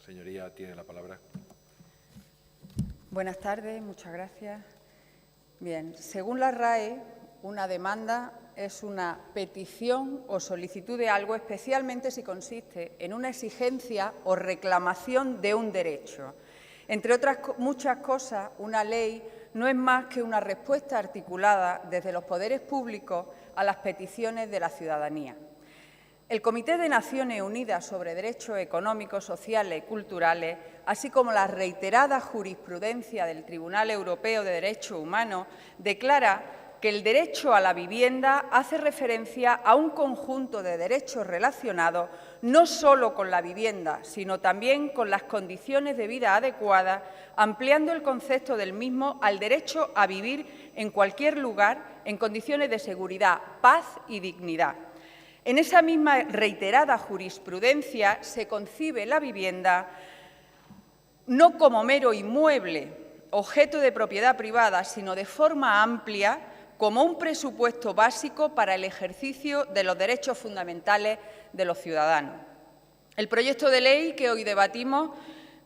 Señoría, tiene la palabra. Buenas tardes, muchas gracias. Bien, según la RAE, una demanda es una petición o solicitud de algo, especialmente si consiste en una exigencia o reclamación de un derecho. Entre otras muchas cosas, una ley no es más que una respuesta articulada desde los poderes públicos a las peticiones de la ciudadanía. El Comité de Naciones Unidas sobre Derechos Económicos, Sociales y Culturales, así como la reiterada jurisprudencia del Tribunal Europeo de Derechos Humanos, declara que el derecho a la vivienda hace referencia a un conjunto de derechos relacionados no solo con la vivienda, sino también con las condiciones de vida adecuadas, ampliando el concepto del mismo al derecho a vivir en cualquier lugar en condiciones de seguridad, paz y dignidad. En esa misma reiterada jurisprudencia se concibe la vivienda no como mero inmueble, objeto de propiedad privada, sino de forma amplia como un presupuesto básico para el ejercicio de los derechos fundamentales de los ciudadanos. El proyecto de ley que hoy debatimos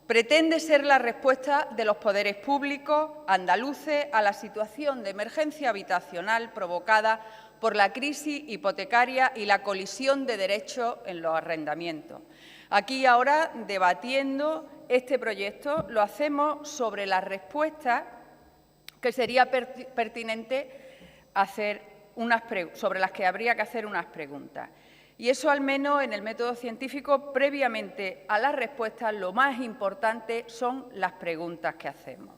pretende ser la respuesta de los poderes públicos andaluces a la situación de emergencia habitacional provocada por la crisis hipotecaria y la colisión de derechos en los arrendamientos. Aquí ahora, debatiendo este proyecto, lo hacemos sobre la respuesta que sería pertinente hacer sobre las que habría que hacer unas preguntas. Y eso, al menos en el método científico, previamente a las respuestas, lo más importante son las preguntas que hacemos.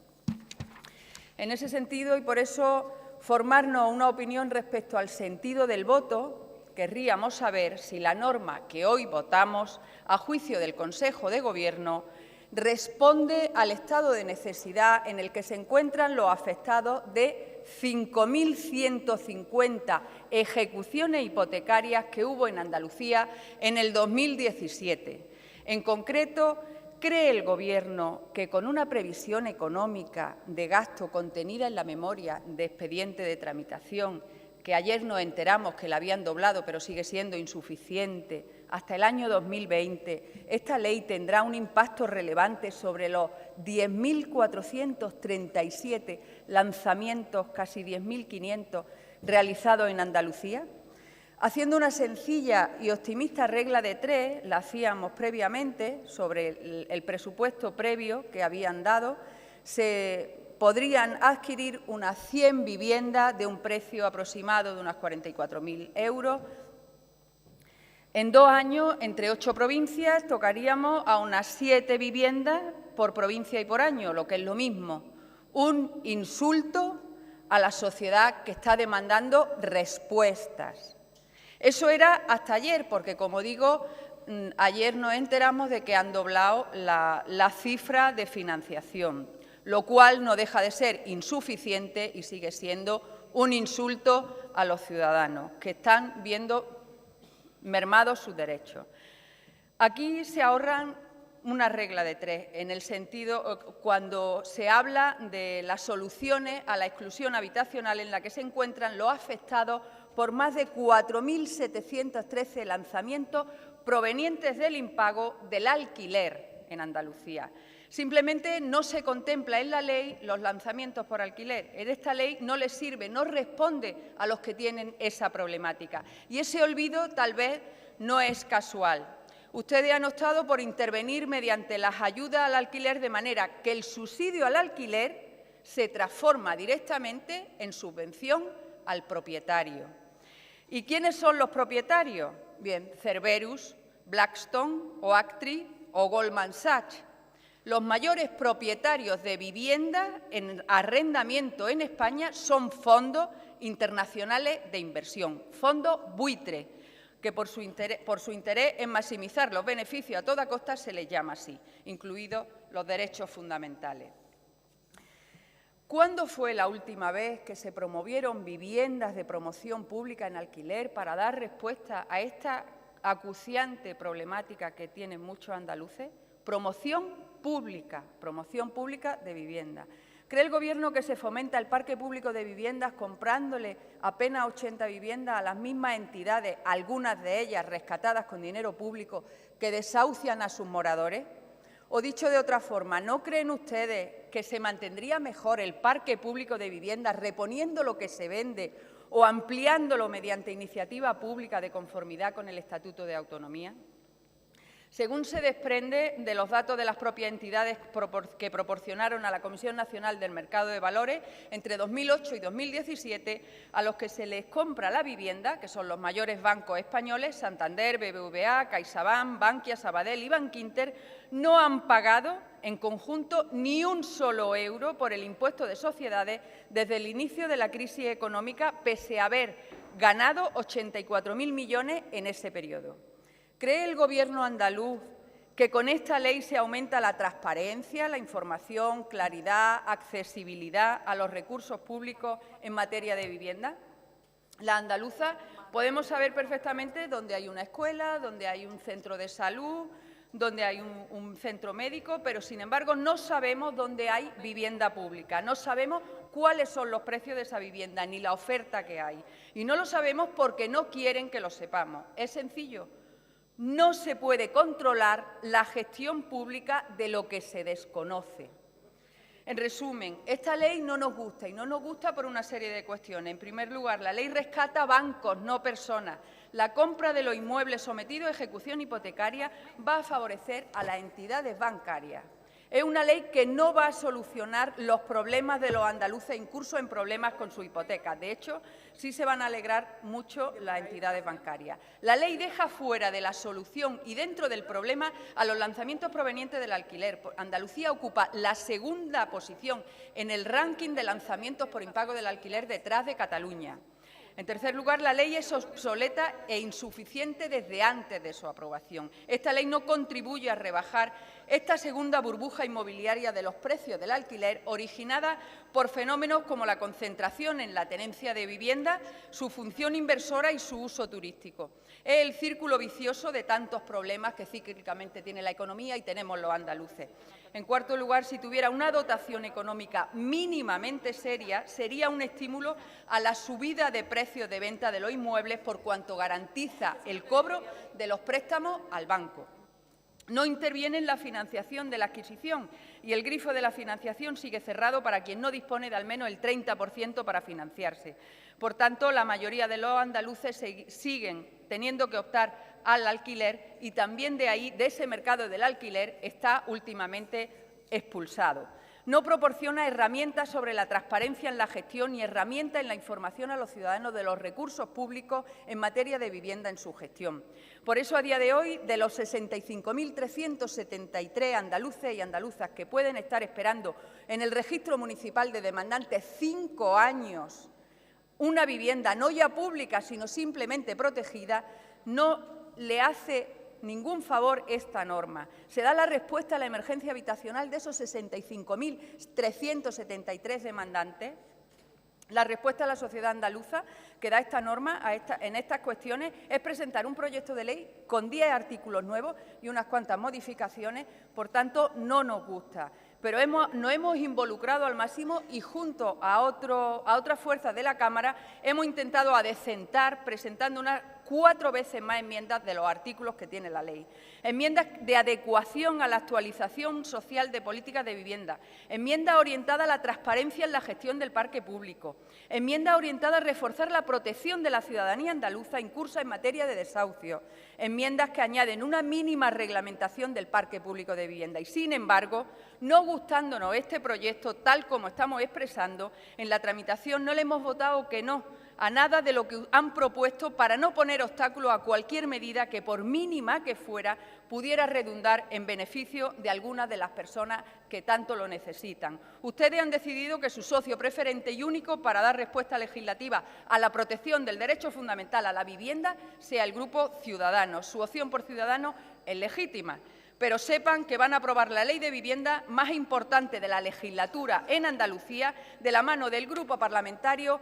En ese sentido, y por eso formarnos una opinión respecto al sentido del voto, querríamos saber si la norma que hoy votamos, a juicio del Consejo de Gobierno, responde al estado de necesidad en el que se encuentran los afectados de 5.150 ejecuciones hipotecarias que hubo en Andalucía en el 2017. En concreto, ¿cree el Gobierno que con una previsión económica de gasto contenida en la memoria de expediente de tramitación, que ayer nos enteramos que la habían doblado pero sigue siendo insuficiente, hasta el año 2020, esta ley tendrá un impacto relevante sobre los 10.437 lanzamientos, casi 10.500, realizados en Andalucía? Haciendo una sencilla y optimista regla de 3, la hacíamos previamente sobre el presupuesto previo que habían dado, se podrían adquirir unas 100 viviendas de un precio aproximado de unos 44.000 euros. En 2 años, entre 8 provincias, tocaríamos a unas 7 viviendas por provincia y por año, lo que es lo mismo. Un insulto a la sociedad que está demandando respuestas. Eso era hasta ayer, porque, como digo, ayer nos enteramos de que han doblado la cifra de financiación, lo cual no deja de ser insuficiente y sigue siendo un insulto a los ciudadanos que están viendo mermados sus derechos. Aquí se ahorran una regla de 3, en el sentido cuando se habla de las soluciones a la exclusión habitacional en la que se encuentran los afectados por más de 4.713 lanzamientos provenientes del impago del alquiler en Andalucía. Simplemente no se contempla en la ley los lanzamientos por alquiler. En esta ley no les sirve, no responde a los que tienen esa problemática. Y ese olvido tal vez no es casual. Ustedes han optado por intervenir mediante las ayudas al alquiler de manera que el subsidio al alquiler se transforma directamente en subvención al propietario. ¿Y quiénes son los propietarios? Bien, Cerberus, Blackstone, Oaktree o Goldman Sachs. Los mayores propietarios de viviendas en arrendamiento en España son fondos internacionales de inversión, fondos buitre, que por su interés en maximizar los beneficios a toda costa se les llama así, incluidos los derechos fundamentales. ¿Cuándo fue la última vez que se promovieron viviendas de promoción pública en alquiler para dar respuesta a esta acuciante problemática que tienen muchos andaluces? Promoción pública de vivienda. ¿Cree el Gobierno que se fomenta el parque público de viviendas comprándole apenas 80 viviendas a las mismas entidades, algunas de ellas rescatadas con dinero público, que desahucian a sus moradores? O dicho de otra forma, ¿no creen ustedes que se mantendría mejor el parque público de viviendas reponiendo lo que se vende o ampliándolo mediante iniciativa pública de conformidad con el Estatuto de Autonomía? Según se desprende de los datos de las propias entidades que proporcionaron a la Comisión Nacional del Mercado de Valores, entre 2008 y 2017, a los que se les compra la vivienda, que son los mayores bancos españoles, Santander, BBVA, CaixaBank, Bankia, Sabadell y Bankinter, no han pagado en conjunto ni un solo euro por el impuesto de sociedades desde el inicio de la crisis económica, pese a haber ganado 84.000 millones en ese periodo. ¿Cree el Gobierno andaluz que con esta ley se aumenta la transparencia, la información, claridad, accesibilidad a los recursos públicos en materia de vivienda? La andaluza podemos saber perfectamente dónde hay una escuela, dónde hay un centro de salud, dónde hay un centro médico, pero, sin embargo, no sabemos dónde hay vivienda pública, no sabemos cuáles son los precios de esa vivienda ni la oferta que hay. Y no lo sabemos porque no quieren que lo sepamos. Es sencillo. No se puede controlar la gestión pública de lo que se desconoce. En resumen, esta ley no nos gusta y no nos gusta por una serie de cuestiones. En primer lugar, la ley rescata bancos, no personas. La compra de los inmuebles sometidos a ejecución hipotecaria va a favorecer a las entidades bancarias. Es una ley que no va a solucionar los problemas de los andaluces incursos en problemas con sus hipotecas. De hecho, sí se van a alegrar mucho las entidades bancarias. La ley deja fuera de la solución y dentro del problema a los lanzamientos provenientes del alquiler. Andalucía ocupa la segunda posición en el ranking de lanzamientos por impago del alquiler, detrás de Cataluña. En tercer lugar, la ley es obsoleta e insuficiente desde antes de su aprobación. Esta ley no contribuye a rebajar esta segunda burbuja inmobiliaria de los precios del alquiler, originada por fenómenos como la concentración en la tenencia de vivienda, su función inversora y su uso turístico. Es el círculo vicioso de tantos problemas que cíclicamente tiene la economía y tenemos los andaluces. En cuarto lugar, si tuviera una dotación económica mínimamente seria, sería un estímulo a la subida de precios de venta de los inmuebles por cuanto garantiza el cobro de los préstamos al banco. No interviene en la financiación de la adquisición y el grifo de la financiación sigue cerrado para quien no dispone de al menos el 30% para financiarse. Por tanto, la mayoría de los andaluces siguen teniendo que optar al alquiler y también de ahí, de ese mercado del alquiler, está últimamente expulsado. No proporciona herramientas sobre la transparencia en la gestión ni herramientas en la información a los ciudadanos de los recursos públicos en materia de vivienda en su gestión. Por eso, a día de hoy, de los 65.373 andaluces y andaluzas que pueden estar esperando en el registro municipal de demandantes 5 años una vivienda no ya pública, sino simplemente protegida, no le hace ningún favor esta norma. Se da la respuesta a la emergencia habitacional de esos 65.373 demandantes. La respuesta a la sociedad andaluza que da esta norma en estas cuestiones es presentar un proyecto de ley con 10 artículos nuevos y unas cuantas modificaciones. Por tanto, no nos gusta. Pero nos hemos involucrado al máximo y junto a otras fuerzas de la Cámara hemos intentado adecentar presentando unas 4 veces más enmiendas de los artículos que tiene la ley. Enmiendas de adecuación a la actualización social de políticas de vivienda, enmiendas orientadas a la transparencia en la gestión del parque público, enmiendas orientadas a reforzar la protección de la ciudadanía andaluza incursa en materia de desahucio, enmiendas que añaden una mínima reglamentación del parque público de vivienda. Y, sin embargo, no gustándonos este proyecto tal como estamos expresando, en la tramitación no le hemos votado que no a nada de lo que han propuesto para no poner obstáculos a cualquier medida que, por mínima que fuera, pudiera redundar en beneficio de algunas de las personas que tanto lo necesitan. Ustedes han decidido que su socio preferente y único para dar respuesta legislativa a la protección del derecho fundamental a la vivienda sea el Grupo Ciudadanos. Su opción por Ciudadanos es legítima, pero sepan que van a aprobar la ley de vivienda más importante de la legislatura en Andalucía de la mano del Grupo parlamentario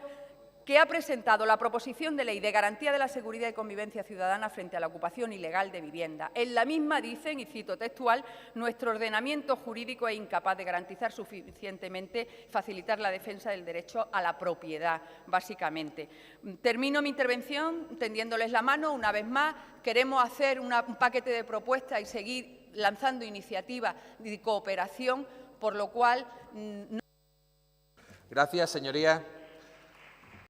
que ha presentado la proposición de ley de garantía de la seguridad y convivencia ciudadana frente a la ocupación ilegal de vivienda. En la misma dicen, y cito textual, nuestro ordenamiento jurídico es incapaz de garantizar suficientemente, facilitar la defensa del derecho a la propiedad, básicamente. Termino mi intervención tendiéndoles la mano. Una vez más, queremos hacer un paquete de propuestas y seguir lanzando iniciativas de cooperación, por lo cual… Gracias, señoría.